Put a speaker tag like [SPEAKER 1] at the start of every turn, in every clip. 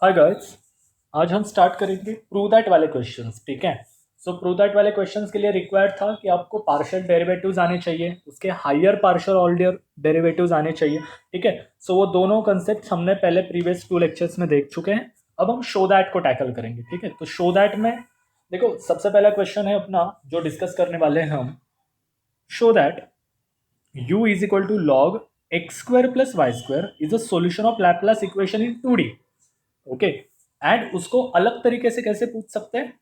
[SPEAKER 1] Hi guys, आज हम start करेंगे प्रूव दैट वाले क्वेश्चंस। ठीक है। सो प्रूव दैट वाले क्वेश्चंस के लिए रिक्वायर्ड था कि आपको पार्शियल डेरिवेटिव्स आने चाहिए, उसके हायर पार्शियल ऑर्डर डेरिवेटिव्स आने चाहिए। ठीक है। सो वो दोनों कंसेप्ट हमने पहले प्रीवियस 2 लेक्चर्स में देख चुके हैं। अब हम शो दैट को टैकल करेंगे। ठीक है। तो शो दैट में देखो, सबसे पहला क्वेश्चन है अपना जो डिस्कस करने वाले हैं हम। Show that u is equal to log x square plus y square is a solution of Laplace equation in 2D। Okay. And उसको अलग तरीके से कैसे पूछ सकते हैं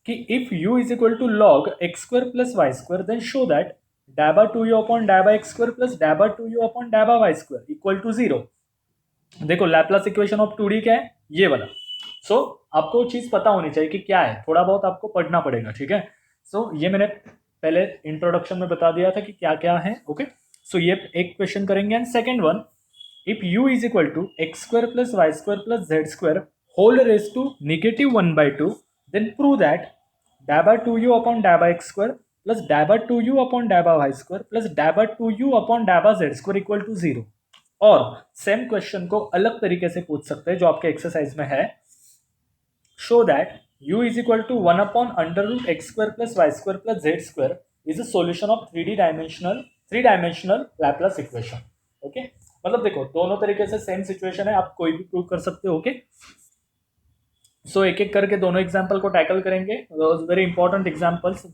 [SPEAKER 1] कि if u is equal to log x square plus y square then show that डैबा टू यू अपॉन डैबा एक्स स्क्वायर प्लस डैबा टू यू अपॉन डैबा वाई स्क्वायर इक्वल टू 0। देखो लैपलास इक्वेशन ऑफ 2D क्या है, ये वाला। सो आपको चीज पता होनी चाहिए कि क्या है, थोड़ा बहुत आपको पढ़ना पड़ेगा। ठीक है। सो ये मैंने पहले इंट्रोडक्शन में बता दिया था कि क्या क्या है। ओके। सो ये एक क्वेश्चन करेंगे and second one, if u is equal to x square plus y square plus z square whole raised to negative 1 by 2, then prove that dabba 2u upon dabba x square plus dabba 2u upon dabba y square plus dabba 2u upon dabba z square equal to 0। और same question को अलग तरीके से पूछ सकते हैं जो आपके एक्सरसाइज में है। Show that u is equal to 1 upon under root x square plus y square plus z square is a solution of 3 dimensional Laplace equation। Okay. मतलब देखो दोनों तरीके से सेम सिचुएशन है, आप कोई भी प्रूव कर सकते हो। ओके। सो एक एक करके दोनों एग्जाम्पल को टैकल करेंगे, very important examples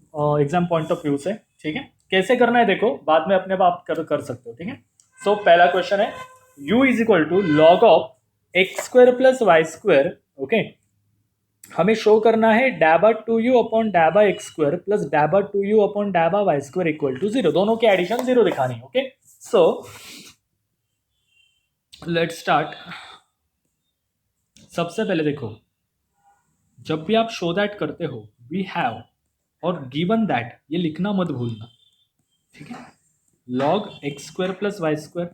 [SPEAKER 1] exam point of view से। ठीक है। कैसे करना है देखो, बाद में अपने आप कर सकते हो। ठीक है। सो पहला क्वेश्चन है u is equal to log of x square plus y square. Okay. हमें शो करना है डैबा टू यू अपॉन डैबा एक्स स्क्वायर प्लस डैबा टू यू अपॉन डैबा वाई स्क्वायर इक्वल टू 0। दोनों की एडिशन 0 दिखानी है। ओके। So let's start. सबसे पहले देखो, जब भी आप शो दैट करते हो वी हैव और गिवन दैट ये लिखना मत भूलना। ठीक है। Log x square plus y square,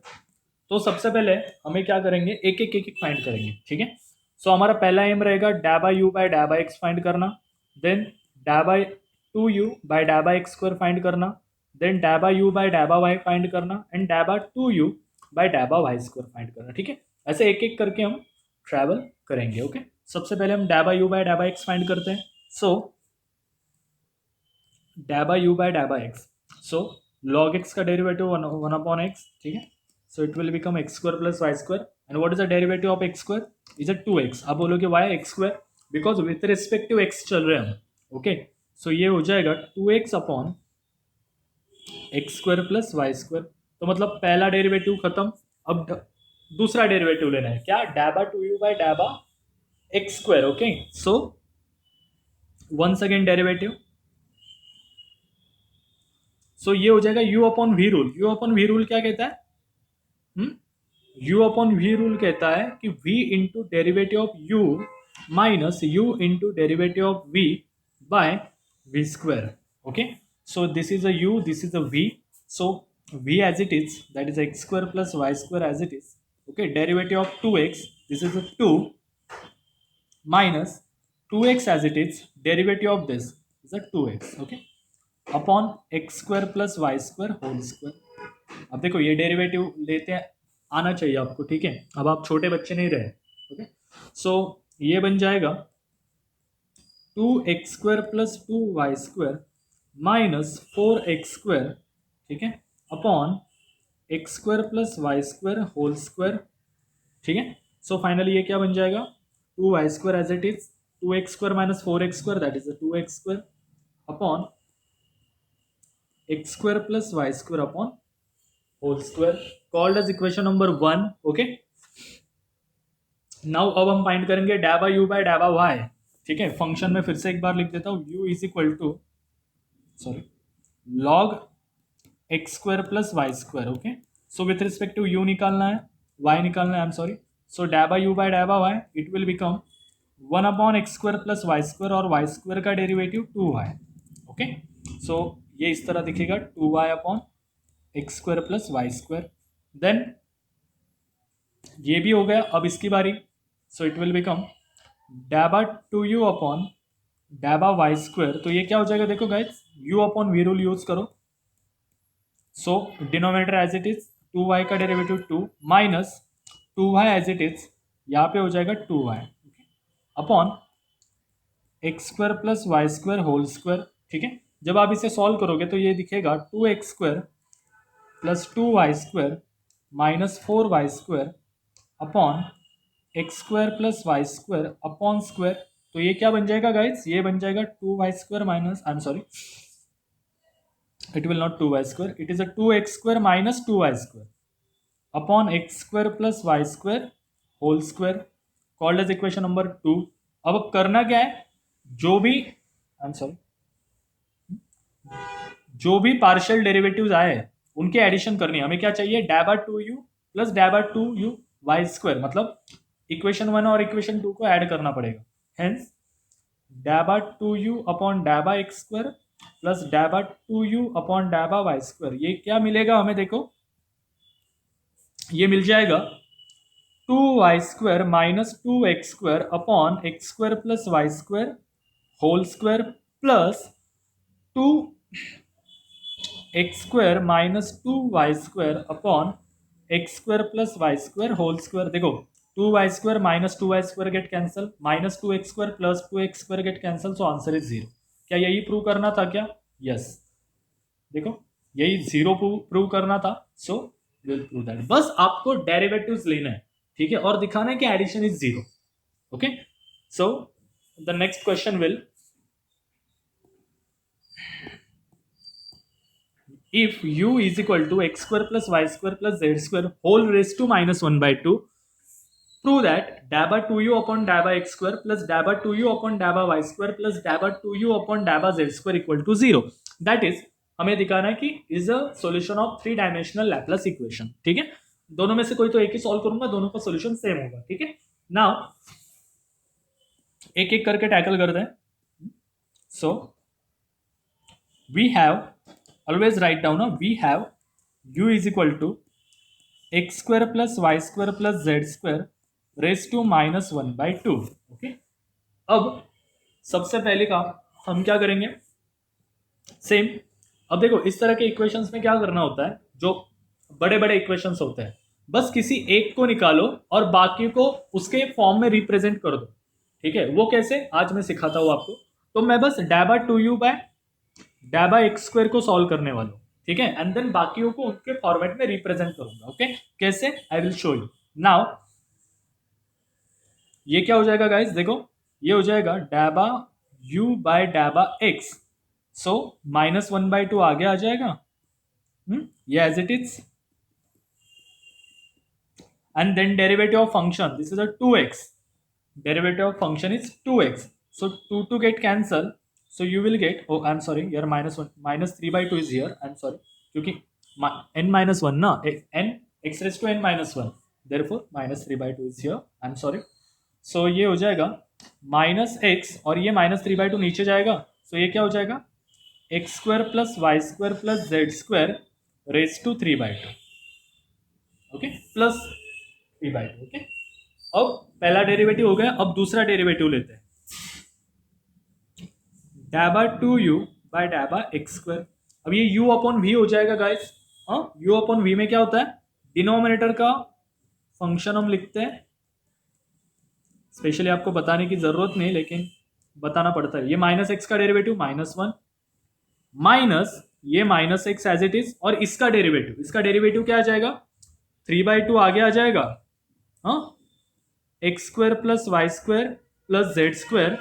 [SPEAKER 1] तो सबसे पहले हमें क्या करेंगे, एक एक फाइंड करेंगे। ठीक है। सो हमारा पहला एम रहेगा डैबा यू बाय डैबा एक्स फाइंड करना, देन डैबा टू यू बाय डैबा एक्स स्क्वायर फाइंड करना, देन डैबा यू बाय डैबा वाई फाइंड करना एंड डैबा टू यू बाय डैबा वाई स्क्वायर फाइंड करना। ठीक है। ऐसे एक एक करके हम ट्रैवल करेंगे। ओके। सबसे पहले हम डैबा यू बाय डैबा एक्स फाइंड करते हैं। सो डैबा यू बाय डैबा एक्स, सो लॉग एक्स का डेरिवेटिव वन अपॉन एक्स। ठीक है। So it will become x square plus y square and what is the derivative of x square is a 2x। आप बोलोगे y x square, because with respect to x चल रहे हैं हम। Okay. So ये हो जाएगा 2x upon x square plus y square. तो मतलब पहला डेरिवेटिव खत्म। अब दूसरा डेरिवेटिव लेना है, क्या, डैबा टू यू बाय डैबा x square. Okay. So once again derivative, so ये हो जाएगा u upon v rule. u upon v rule क्या कहता है, u अपॉन वी रूल कहता है कि v into derivative of u minus u into derivative of v by v square. Okay. So this is a u, this is a v। So v as it is, that is x square plus y square as it is। okay, derivative of 2x, this is a 2 minus 2x as it is, derivative of this is a 2x। okay, upon x square plus y square whole square. अब देखो ये derivative लेते हैं, आना चाहिए आपको। ठीक है। अब आप छोटे बच्चे नहीं रहे। ओके। सो ये बन जाएगा 2x square plus 2y square minus 4x square. ठीक है। Upon x square plus y square whole square. ठीक है। सो फाइनली ये क्या बन जाएगा, 2y square as it is, 2x square minus 4x square that is 2x square upon x square plus y square upon whole square, called as equation number 1। Okay. Now अब हम find करेंगे डैबा u by डैबा y. ठीक है। Function में फिर से एक बार लिख देता हूँ, u is equal to sorry log x square plus y square. Okay. So with respect to u निकालना है, y निकालना है, आई एम सॉरी। सो डैबा यू बाय डैबा y it will become 1 upon x square plus y square और y square का derivative 2y। Okay. So ये इस तरह दिखेगा 2y upon x square plus y square. Then ये भी हो गया, अब इसकी बारी। सो इट विल बिकम डैबा टू यू अपॉन डैबा वाई स्क्वायर। तो ये क्या हो जाएगा, देखो guys, u upon v rule use करो। So denominator as it is 2y का derivative 2 minus 2y as it is यहाँ पे हो जाएगा 2y upon x square plus y square whole square. ठीक है, जब आप इसे सॉल्व करोगे तो ये दिखेगा 2x² plus 2y² minus 4y² upon x square plus y square upon square. तो ये क्या बन जाएगा गाइस, ये बन जाएगा 2y² minus, I am sorry, it will not 2y square, it is a 2x square minus 2y square upon x square plus y square whole square called as equation number 2। अब करना क्या है, जो भी आई am sorry जो भी partial derivatives आए उनके एडिशन करनी है। हमें क्या चाहिए, डैबा 2u प्लस डैबा 2u वाई स्क्वायर, मतलब इक्वेशन 1 और इक्वेशन 2 को ऐड करना पड़ेगा। हेंस डैबा 2u अपॉन डैबा एक्स स्क्वायर प्लस डैबा 2u अपॉन डैबा वाई स्क्वायर। ये क्या मिलेगा हमें, देखो ये मिल जाएगा 2y² minus 2x² upon x square plus y square whole square plus 2x² minus 2y² upon x square plus y square whole square. देखो 2y² minus 2y² gate cancel, minus 2x² plus 2x² get cancel, so answer is 0। क्या यही prove करना था क्या, yes देखो यही 0 prove करना था, सो विल प्रूव दैट। बस आपको डेरिवेटिव्स लेना है, ठीक है, और दिखाना है कि addition is 0। Okay, so the next question will, if u is equal to x square plus y square plus z square whole raised to minus 1 by 2, prove that dabba 2u upon dabba x square plus dabba 2u upon dabba y square plus dabba 2u upon dabba z square equal to 0। That is हमें दिखाना है कि is a solution of 3 dimensional Laplace equation. ठीक है, दोनों में से कोई तो एक ही सॉल्व करूंगा, दोनों का सॉल्यूशन सेम होगा। ठीक है, नाउ एक एक करके टैकल करते हैं। So we have always write down we have u is equal to x square plus y square plus z square raised to minus 1 by 2। Okay, अब सबसे पहले काम हम क्या करेंगे, सेम। अब देखो इस तरह के इक्वेशंस में क्या करना होता है, जो बड़े बड़े इक्वेशंस होते हैं बस किसी एक को निकालो और बाकी को उसके फॉर्म में रिप्रेजेंट कर दो। ठीक है, वो कैसे आज मैं सिखाता हूँ आपको। तो मैं बस डैबा 2u बाय डैबा एक्स स्क्वायर को सॉल्व करने वाला हूं, ठीक है, एंड देन बाकियों को उनके फॉर्मेट में रिप्रेजेंट करूंगा। ओके, कैसे, I will show you now. ये क्या हो जाएगा गाइस, देखो ये हो जाएगा डैबा u बाय डैबा x, सो माइनस 1 by 2 आगे आ जाएगा, ये as it is, and then derivative of function, this is a 2x, derivative of function is 2x, so 2 get cancel, so you will get, oh I'm sorry here minus 1 minus 3 by 2 is here, I'm sorry, क्योंकि n minus 1 ना, n x raised to n minus 1, therefore minus 3 by 2 is here, I'm sorry। so ये हो जाएगा minus x और ये minus 3 by 2 नीचे जाएगा, so ये क्या हो जाएगा x square plus y square plus z square raise to 3 by 2। Okay, plus 3 by 2। Okay, अब पहला डेरिवेटिव हो गया, अब दूसरा डेरिवेटिव लेते हैं, डैबा 2u बाय डैबा एक्स स्क्वायर। अब ये u अपॉन v हो जाएगा गाइस। हाँ, u अपॉन v में क्या होता है, डिनोमिनेटर का फंक्शन हम लिखते हैं, स्पेशली आपको बताने की जरूरत नहीं लेकिन बताना पड़ता है। ये माइनस एक्स का डेरिवेटिव माइनस 1 माइनस ये minus x as it is, और इसका डेरिवेटिव क्या आ जाएगा, 3 by 2 आगे आ जाएगा, हाँ, x square plus y square plus z square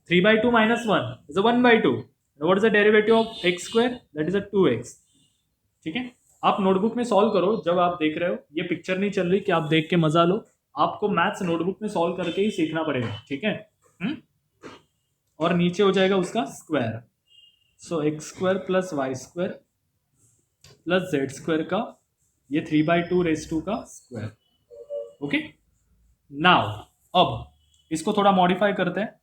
[SPEAKER 1] 3 by 2 minus 1 is a 1 by 2। What is the derivative of x square? That is a 2x। ठीक है, आप नोटबुक में सॉल्व करो जब आप देख रहे हो, ये पिक्चर नहीं चल रही कि आप देख के मजा लो, आपको मैथ्स नोटबुक में सॉल्व करके ही सीखना पड़ेगा। ठीक है, और नीचे हो जाएगा उसका square, so x square plus y square plus z square का ये 3 by 2 रेज टू का स्क्वायर। ओके, नाउ अब इसको थोड़ा मॉडिफाई करते हैं,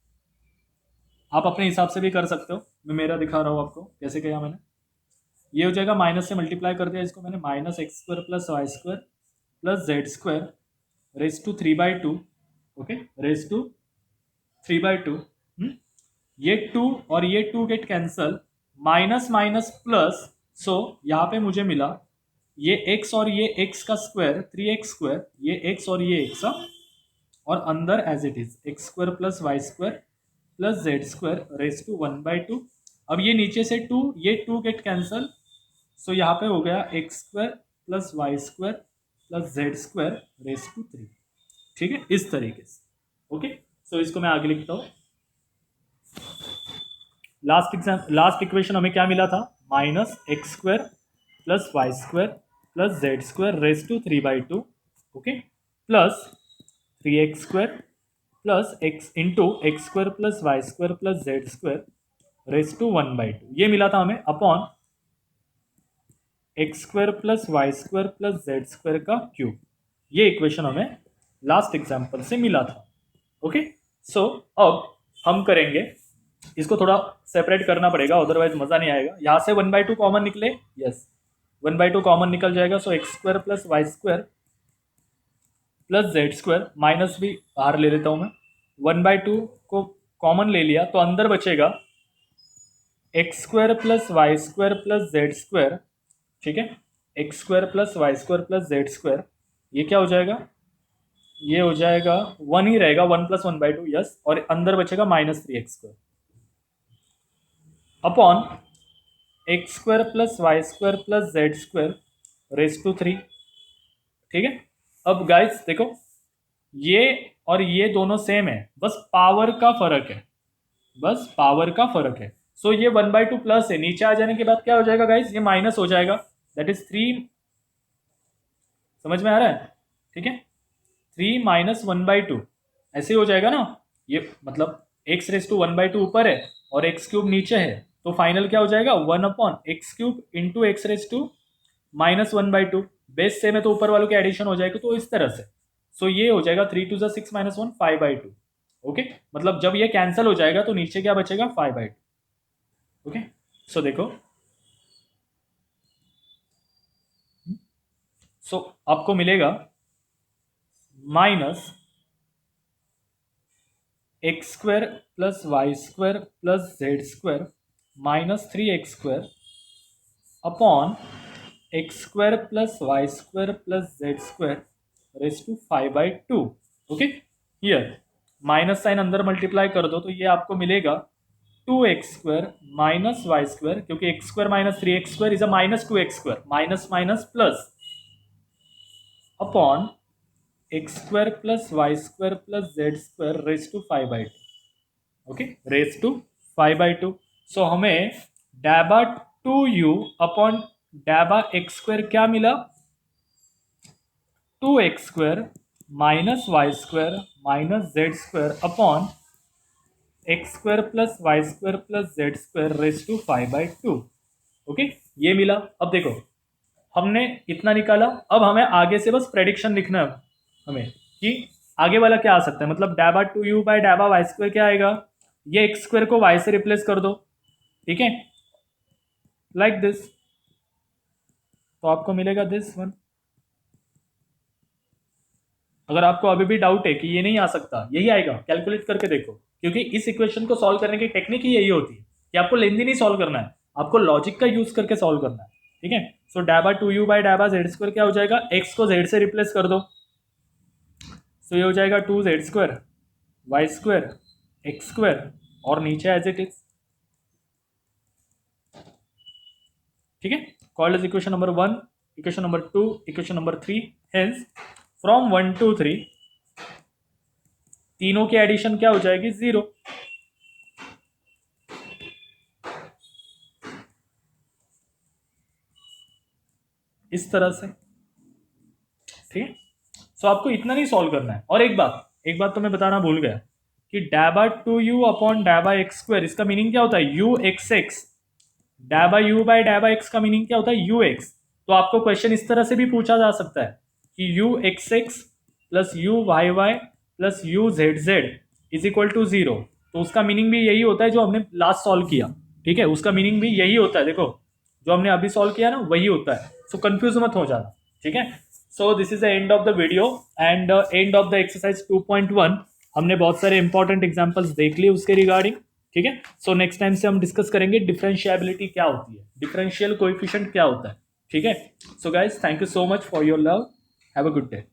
[SPEAKER 1] आप अपने हिसाब से भी कर सकते हो, मैं मेरा दिखा रहा हूँ आपको कैसे किया मैंने। ये हो जाएगा माइनस से मल्टीप्लाई कर दिया इसको मैंने, minus x square plus y square plus z square raise to 3 by 2। Okay, raise to 3 by 2। ये 2 और ये 2 get cancel, minus minus plus, so यहाँ पे मुझे मिला ये x और ये x का स्क्वायर 3x स्क्वायर, ये x और ये x का और अंदर as it is x square plus y square plus z square raise to 1/2। अब ये नीचे से 2, ये 2 गेट कैंसल, सो यहाँ पे हो गया x square plus y square plus z square raise to 3। ठीक है, इस तरीके से। ओके, सो इसको मैं आगे लिखता हूँ। लास्ट इक्वेशन हमें क्या मिला था, minus x square plus y square plus z square raise to 3/2। Okay, plus 3x square plus x into x square plus y square plus z square raise to 1/2, ये मिला था हमें, upon x square plus y square plus z square का cube. ये equation हमें last example से मिला था। ओके, सो अब हम करेंगे, इसको थोड़ा सेपरेट करना पड़ेगा, अदरवाइज मजा नहीं आएगा। यहाँ से 1/2 कॉमन निकले, यस 1/2 कॉमन निकल जाएगा, so x square plus y square plus z square, minus भी बाहर ले लेता हूँ मैं, 1/2 को कॉमन ले लिया तो अंदर बचेगा x square plus y square plus z square. ठीक है, x square plus y square plus z square, ये क्या हो जाएगा, ये हो जाएगा 1 ही रहेगा, 1 + 1/2, यस, और अंदर बचेगा -3x square upon x square plus y square plus z square raise to 3। ठीक है, अब गाइस देखो, ये और ये दोनों सेम है, बस पावर का फर्क है, बस पावर का फर्क है। सो ये 1/2 प्लस है, नीचे आ जाने के बाद क्या हो जाएगा गाइस, ये माइनस हो जाएगा, दैट इज 3। समझ में आ रहा है? ठीक है, 3 - 1/2 ऐसे हो जाएगा ना, ये मतलब x रेस टू 1/2 ऊपर है और x क्यूब नीचे है, तो फाइनल क्या हो जाएगा 1/x³ into x raise to -1/2। Base same है तो ऊपर वालों के एडिशन हो जाएगा, तो इस तरह से। सो ये हो जाएगा 3 × 6 - 1 5/2। ओके, मतलब जब ये कैंसिल हो जाएगा तो नीचे क्या बचेगा 5/2। ओके, सो देखो, सो आपको मिलेगा minus x square plus y square plus z square -3x² upon x square plus y square plus z square raise to 5/2। Okay, here minus sign अंदर मल्टीप्लाई कर दो तो ये आपको मिलेगा 2x² माइनस वाई स्क्वायर, क्योंकि x square minus 3x² is a -2x², minus minus plus upon x square plus y square plus z square raise to 5/2। Okay, raise to 5/2। सो हमें डैबा 2u अपॉन डैबा एक्स स्क्वायर क्या मिला, 2x² minus y square minus z square upon x square plus y square plus z square raise to 5/2। Okay, ये मिला। अब देखो, हमने इतना निकाला, अब हमें आगे से बस प्रेडिक्शन लिखना है हमें कि आगे वाला क्या आ सकता है, मतलब डैबा 2u बाई डैबा वाई स्क्वायर क्या आएगा, ये एक्स स्क्वायर को वाई से रिप्लेस कर दो। ठीक है, लाइक दिस, तो आपको मिलेगा दिस वन। अगर आपको अभी भी डाउट है कि ये नहीं आ सकता, यही आएगा, कैलकुलेट करके देखो, क्योंकि इस इक्वेशन को सॉल्व करने की टेक्निक ही यही होती है कि आपको लेंदी नहीं सॉल्व करना है, आपको लॉजिक का यूज करके सॉल्व करना है। ठीक है, सो डैबा 2u बाई डैबा जेड स्क्वायर क्या हो जाएगा, एक्स को जेड से रिप्लेस कर दो, सो ये हो जाएगा 2z² y² x² और नीचे एज इट इज। ठीक है, called as equation number 1, equation number 2, equation number 3। Hence from 1 to 3 तीनों की एडिशन क्या हो जाएगी 0। इस तरह से। ठीक है, सो आपको इतना नहीं सॉल्व करना है। और एक बात तो मैं बताना भूल गया कि डैबा 2u अपॉन डैबा x², इसका मीनिंग क्या होता है u(x)x। डैबा u बाई डैबा x का मीनिंग क्या होता है u(x). तो आपको क्वेश्चन इस तरह से भी पूछा जा सकता है कि u(x)x plus u(y)y plus u(z)z is equal to 0। तो उसका मीनिंग भी यही होता है जो हमने लास्ट सॉल्व किया। ठीक है, उसका मीनिंग भी यही होता है, देखो जो हमने अभी सॉल्व किया ना वही होता है। सो कंफ्यूज मत हो जाना। ठीक है, सो this is the end of the video and end of the exercise 2.1। हमने बहुत सारे इंपॉर्टेंट एग्जांपल्स देख लिए उसके रिगार्डिंग। ठीक है, सो नेक्स्ट टाइम से हम डिस्कस करेंगे डिफरेंशिएबिलिटी क्या होती है, डिफरेंशियल कोएफिशिएंट क्या होता है। ठीक है, so guys thank you so much for your love, have a good day.